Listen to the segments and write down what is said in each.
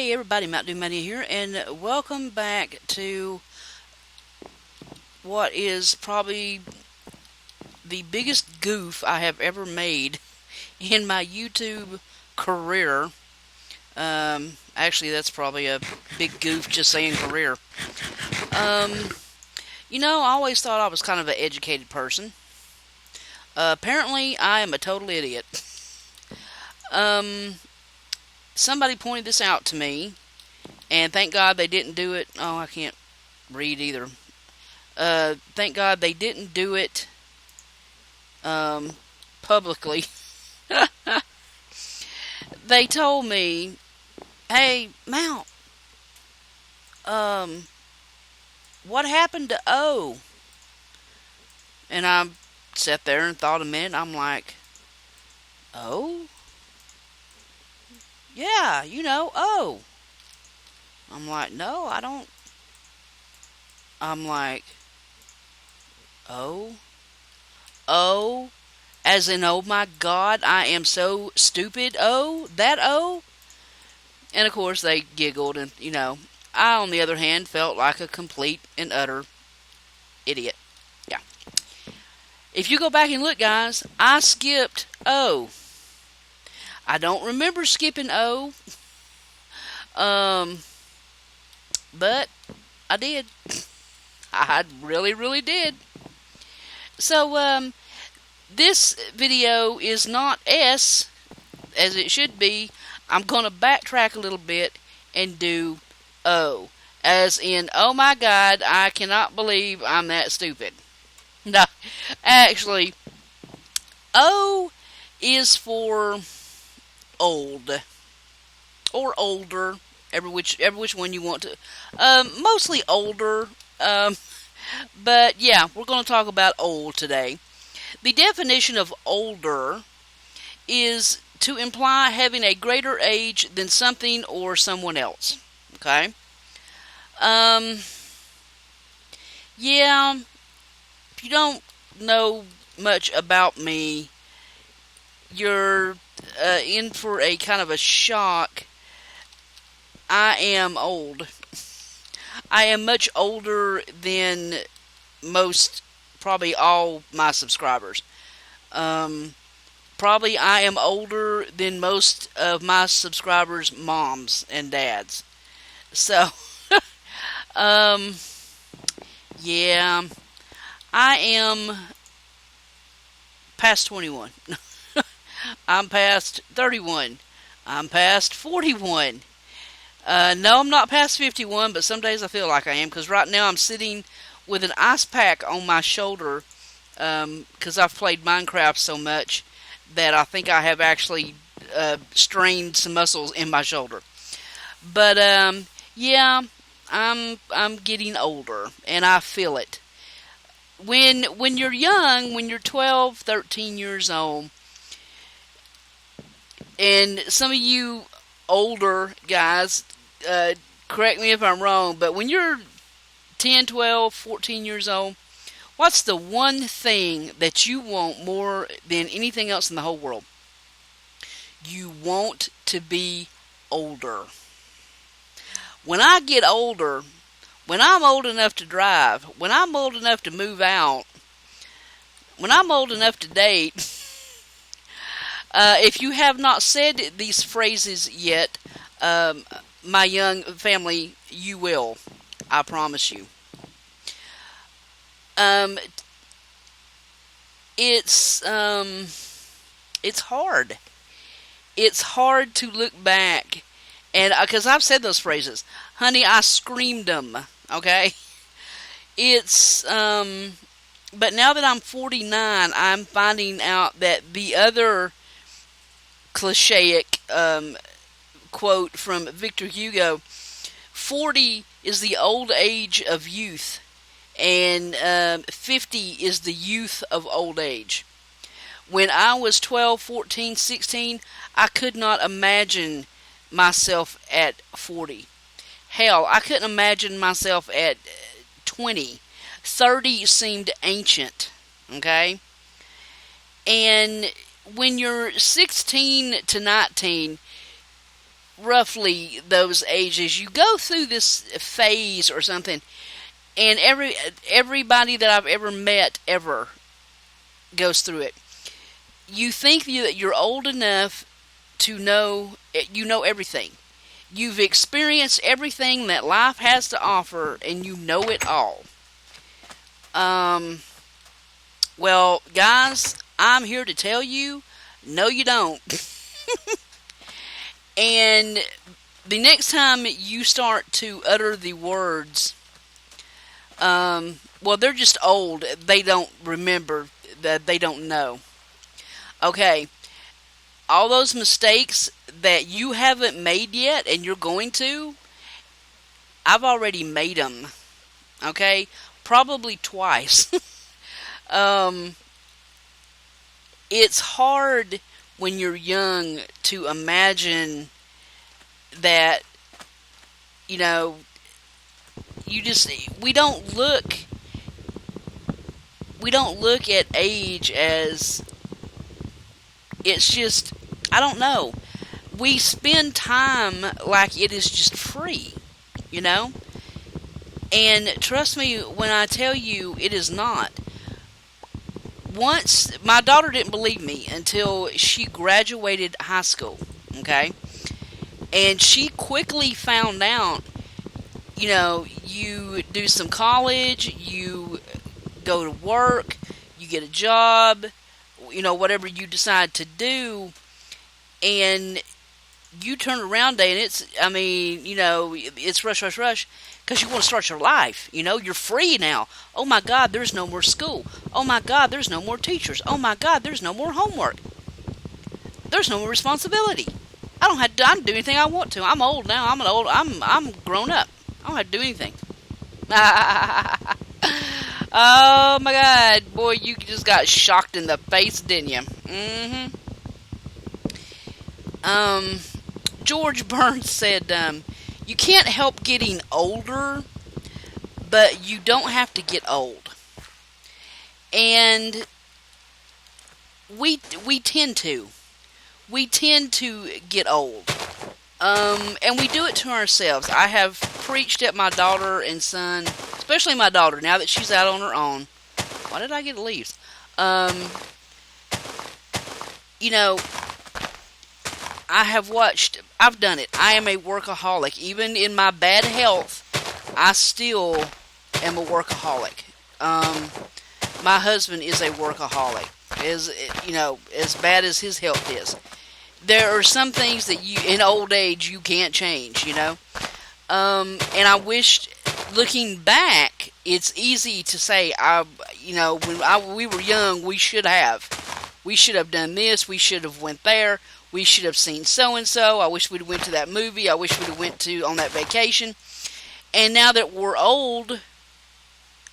Hey everybody, MntDewMania here, and welcome back to what is probably the biggest goof I have ever made in my YouTube career. Actually, that's probably a big goof just saying career. Um, I always thought I was kind of an educated person. Apparently, I am a total idiot. Um, Somebody pointed this out to me, and thank God they didn't do it. Oh, I can't read either. Thank God they didn't do it publicly. They told me, "Hey, Mount, um, what happened to O?" And I sat there and thought a minute. I'm like, "O? Yeah, O." I'm like, "No, I don't." I'm like, "O? O? As in, oh my God, I am so stupid. Oh, that O?" And of course, they giggled, and I, on the other hand, felt like a complete and utter idiot. Yeah. If you go back and look, guys, I skipped O. I don't remember skipping O, um, but I did. I really, really did. So, this video is not S, as it should be. I'm going to backtrack a little bit and do O. As in, oh my God, I cannot believe I'm that stupid. No, actually, O is for old. Or older. Every which one you want to. Mostly older. But yeah, we're going to talk about old today. The definition of older is to imply having a greater age than something or someone else. Okay? Um, yeah, if you don't know much about me, you're in for a kind of a shock. I am old. I am much older than most, probably all my subscribers. Probably I am older than most of my subscribers' moms and dads. So, um, yeah, I am past 21. I'm past 31. I'm past 41. No, I'm not past 51, but some days I feel like I am, because right now I'm sitting with an ice pack on my shoulder, because I've played Minecraft so much that I think I have actually strained some muscles in my shoulder. But yeah, I'm getting older, and I feel it. When you're young, when you're 12, 13 years old, and some of you older guys, correct me if I'm wrong, but when you're 10, 12, 14 years old, what's the one thing that you want more than anything else in the whole world? You want to be older. When I get older, when I'm old enough to drive, when I'm old enough to move out, when I'm old enough to date, if you have not said these phrases yet, my young family, you will. I promise you. Um, it's hard. It's hard to look back, and because I've said those phrases, honey, I screamed them. Okay, it's but now that I'm 49, I'm finding out that the other clichéic quote from Victor Hugo, 40 is the old age of youth, and 50 is the youth of old age. When I was 12, 14, 16, I could not imagine myself at 40. Hell, I couldn't imagine myself at 20. 30 seemed ancient, okay? And when you're 16 to 19, roughly those ages, you go through this phase or something, and everybody that I've ever met ever goes through it. You think that you're old enough to know you know everything. You've experienced everything that life has to offer, and you know it all. Well, guys, I'm here to tell you, no, you don't. And the next time you start to utter the words, well, they're just old. They don't remember, that they don't know. Okay, all those mistakes that you haven't made yet and you're going to, I've already made them. Okay, probably twice. It's hard when you're young to imagine that, you know, we don't look at age as, it's just, I don't know. We spend time like it is just free, you know? And trust me when I tell you, it is not. Once, my daughter didn't believe me until she graduated high school, okay? And she quickly found out, you know, you do some college, you go to work, you get a job, you know, whatever you decide to do, and you turn around day and it's, I mean, you know, it's rush, rush, rush, because you want to start your life, you know, you're free now. Oh my God, there's no more school. Oh my God, there's no more teachers. Oh my God, there's no more homework. There's no more responsibility. I don't do anything I want to. I'm old now. I'm grown up. I don't have to do anything. Oh my God, boy, you just got shocked in the face, didn't you? George Burns said, you can't help getting older, but you don't have to get old. And we tend to. We tend to get old. And we do it to ourselves. I have preached at my daughter and son, especially my daughter, now that she's out on her own. Why did I get leaves? You know, I've done it. I am a workaholic. Even in my bad health, I still am a workaholic. My husband is a workaholic. As bad as his health is. There are some things that in old age, you can't change, you know. And I wish, looking back, it's easy to say, when we were young, we should have done this, we should have went there, we should have seen so-and-so, I wish we'd went to that movie, I wish we'd have went on that vacation. And now that we're old,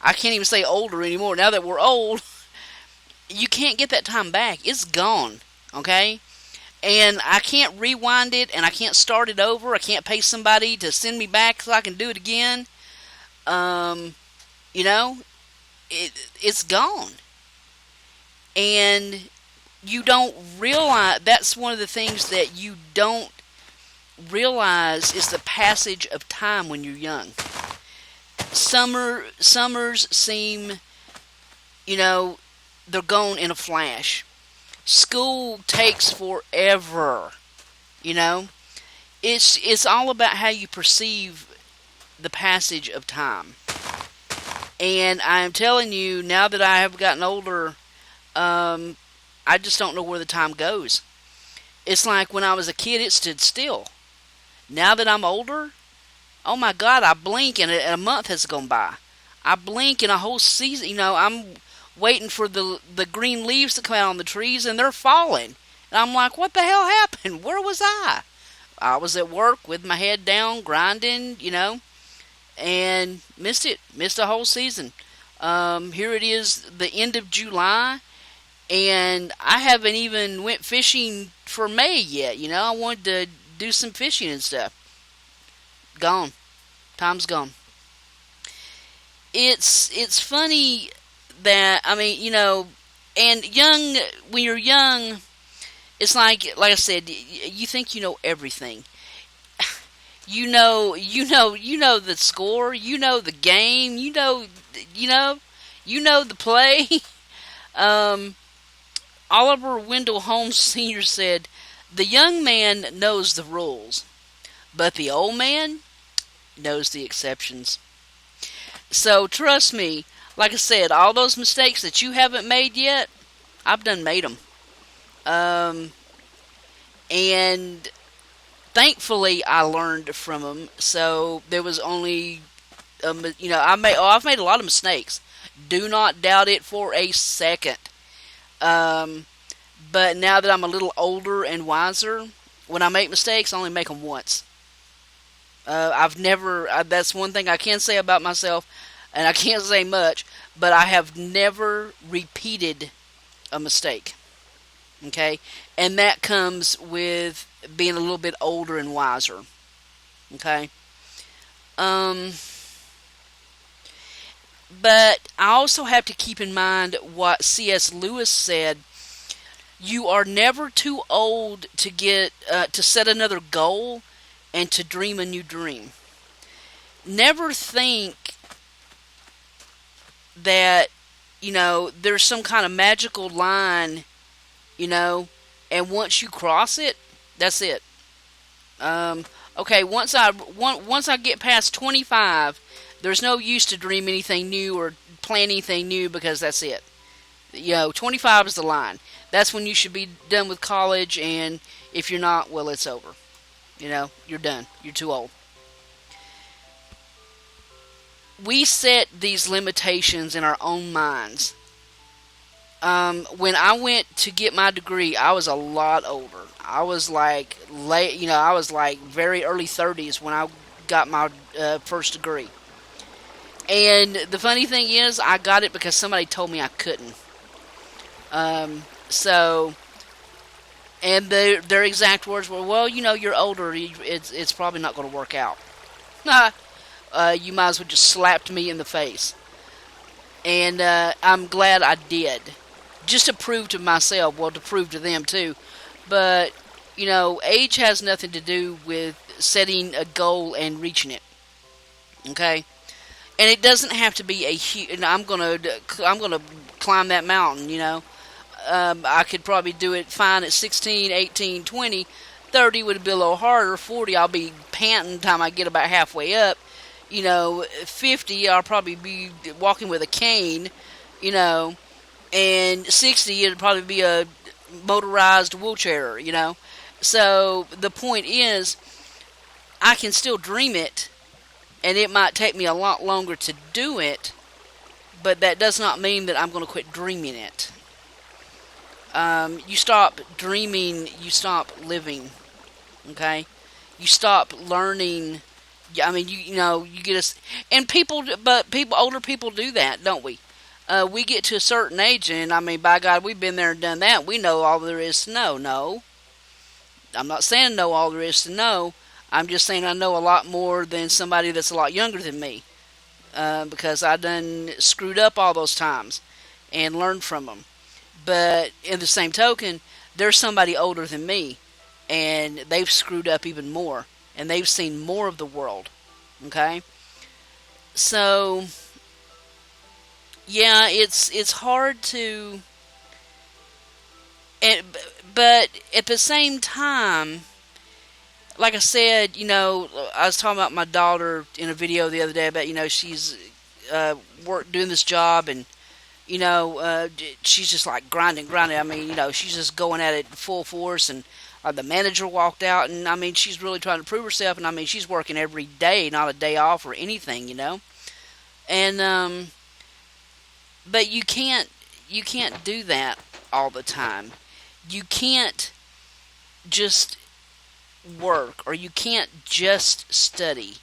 I can't even say older anymore, now that we're old, you can't get that time back. It's gone, okay? And I can't rewind it, and I can't start it over. I can't pay somebody to send me back so I can do it again. It's gone. And you don't realize, that's one of the things that you don't realize is the passage of time when you're young. Summers seem, they're gone in a flash. School takes forever, It's all about how you perceive the passage of time. And I'm telling you, now that I have gotten older, I just don't know where the time goes. It's like when I was a kid, it stood still. Now that I'm older, oh my God, I blink and a month has gone by. I blink and a whole season, I'm waiting for the green leaves to come out on the trees, and they're falling. And I'm like, what the hell happened? Where was I? I was at work with my head down, grinding, and missed it. Missed a whole season. Here it is, the end of July, and I haven't even went fishing for May yet. I wanted to do some fishing and stuff. Gone. Time's gone. It's funny that, and when you're young, it's like I said, you think you know everything. You know the score. You know the game. You know, you know the play. um, Oliver Wendell Holmes Sr. said, "The young man knows the rules, but the old man knows the exceptions." So trust me, like I said, all those mistakes that you haven't made yet, I've done made them. Um, and thankfully, I learned from them. So there was only, I've made a lot of mistakes. Do not doubt it for a second. Um, but now that I'm a little older and wiser, when I make mistakes, I only make them once. I've never. That's one thing I can say about myself, and I can't say much, but I have never repeated a mistake. Okay, and that comes with being a little bit older and wiser. Okay, um, but I also have to keep in mind what C.S. Lewis said. You are never too old to get to set another goal and to dream a new dream. Never think that there's some kind of magical line, you know, and once you cross it, that's it. Um, okay, once I get past 25, there's no use to dream anything new or plan anything new because that's it. 25 is the line. That's when you should be done with college, and if you're not, well, it's over. You're done. You're too old. We set these limitations in our own minds. When I went to get my degree, I was a lot older. I was like late, I was like very early 30s when I got my first degree. And the funny thing is, I got it because somebody told me I couldn't. So, and their exact words were, "Well, you're older. It's probably not going to work out." You might as well just slapped me in the face. And I'm glad I did. Just to prove to myself, well, to prove to them too. But, age has nothing to do with setting a goal and reaching it. Okay? And it doesn't have to be a huge, and I'm gonna climb that mountain, I could probably do it fine at 16, 18, 20. 30 would be a little harder. 40, I'll be panting time I get about halfway up. 50, I'll probably be walking with a cane, and 60, it'll probably be a motorized wheelchair, So the point is, I can still dream it, and it might take me a lot longer to do it, but that does not mean that I'm going to quit dreaming it. You stop dreaming, you stop living, okay? You stop learning. I mean, you get us, and older people do that, don't we? We get to a certain age, and I mean, by God, we've been there and done that. We know all there is to know. No, I'm not saying know all there is to know. I'm just saying I know a lot more than somebody that's a lot younger than me, because I done screwed up all those times and learned from them. But in the same token, there's somebody older than me, and they've screwed up even more, and they've seen more of the world. Okay, so yeah, it's hard to, but at the same time, like I said, I was talking about my daughter in a video the other day about she's doing this job, and she's just like grinding. I mean, she's just going at it full force, and the manager walked out, and I mean, she's really trying to prove herself, and I mean, she's working every day, not a day off or anything, and but you can't do that all the time. You can't just work, or you can't just study.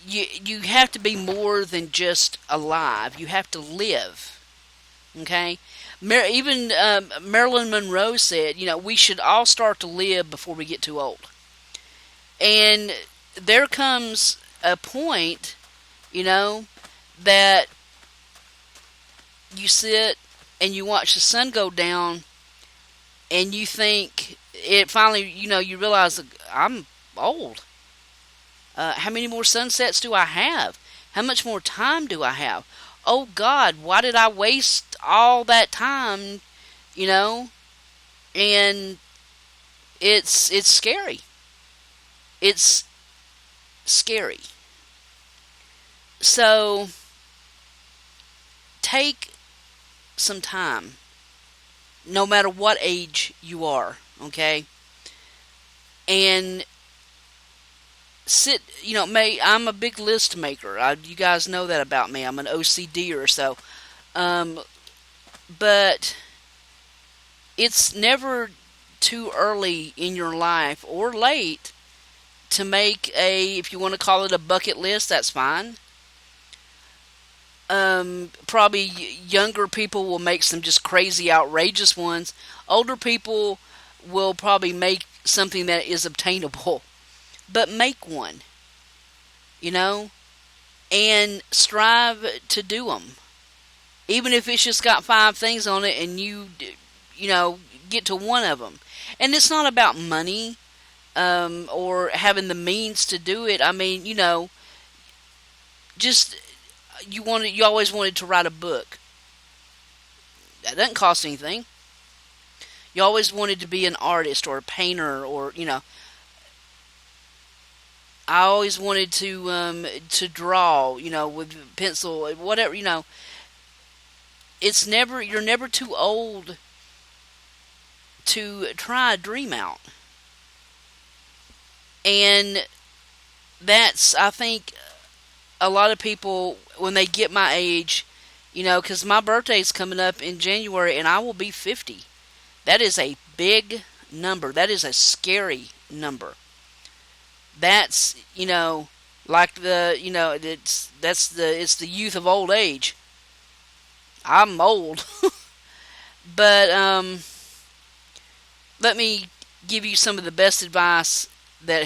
You have to be more than just alive. You have to live. Okay? Even Marilyn Monroe said, we should all start to live before we get too old. And there comes a point, that you sit and you watch the sun go down, and you think, it finally, you realize that I'm old. How many more sunsets do I have? How much more time do I have? Oh God, why did I waste all that time? You know, and it's scary. It's scary. So take some time, no matter what age you are, okay? And sit, I'm a big list maker. You guys know that about me. I'm an OCD or so. Um, but it's never too early in your life or late to make if you want to call it a bucket list, that's fine. Probably younger people will make some just crazy, outrageous ones. Older people will probably make something that is obtainable. But make one, and strive to do them. Even if it's just got 5 things on it and get to one of them. And it's not about money or having the means to do it. I mean, just you always wanted to write a book. That doesn't cost anything. You always wanted to be an artist or a painter or, I always wanted to draw, with pencil, whatever, you're never too old to try a dream out. And that's, I think, a lot of people, when they get my age, because my birthday's coming up in January and I will be 50. That is a big number. That is a scary number. That's, like it's the youth of old age. I'm old. But let me give you some of the best advice that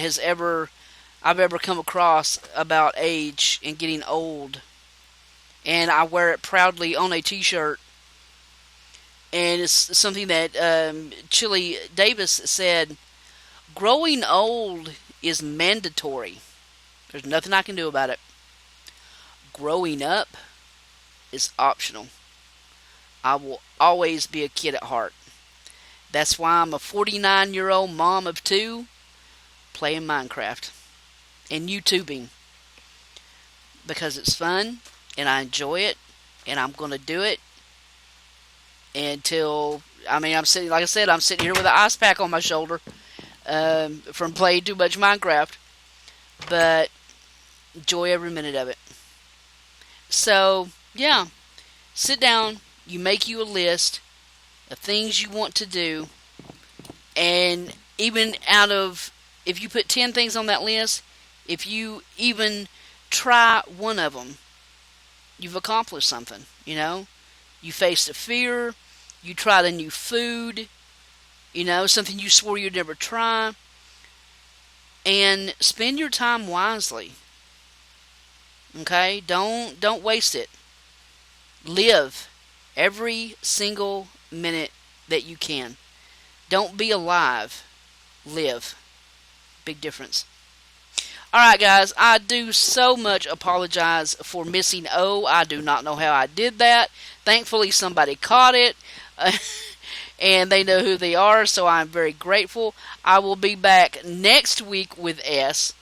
I've ever come across about age and getting old. And I wear it proudly on a t-shirt. And it's something that Chili Davis said, growing old is mandatory. There's nothing I can do about it. Growing up is optional. I will always be a kid at heart. That's why I'm a 49-year-old mom of 2 playing Minecraft and YouTubing. Because it's fun and I enjoy it and I'm going to do it until, I'm sitting here with an ice pack on my shoulder from playing too much Minecraft. But enjoy every minute of it. So, yeah, sit down, you make you a list of things you want to do, and even if you put 10 things on that list, if you even try one of them, you've accomplished something, You faced a fear, you tried a new food, something you swore you'd never try. And spend your time wisely. Okay? Don't waste it. Live every single minute that you can. Don't be alive. Live. Big difference. Alright guys, I do so much apologize for missing O. I do not know how I did that. Thankfully somebody caught it. And they know who they are, so I'm very grateful. I will be back next week with S.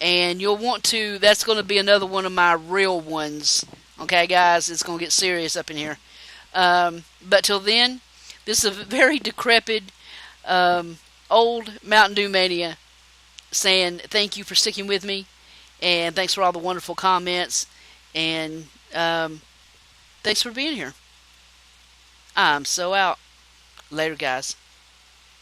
And that's going to be another one of my real ones. Okay, guys, it's going to get serious up in here. But till then, this is a very decrepit, old MntDewMania saying thank you for sticking with me. And thanks for all the wonderful comments. And thanks for being here. I'm so out. Later, guys.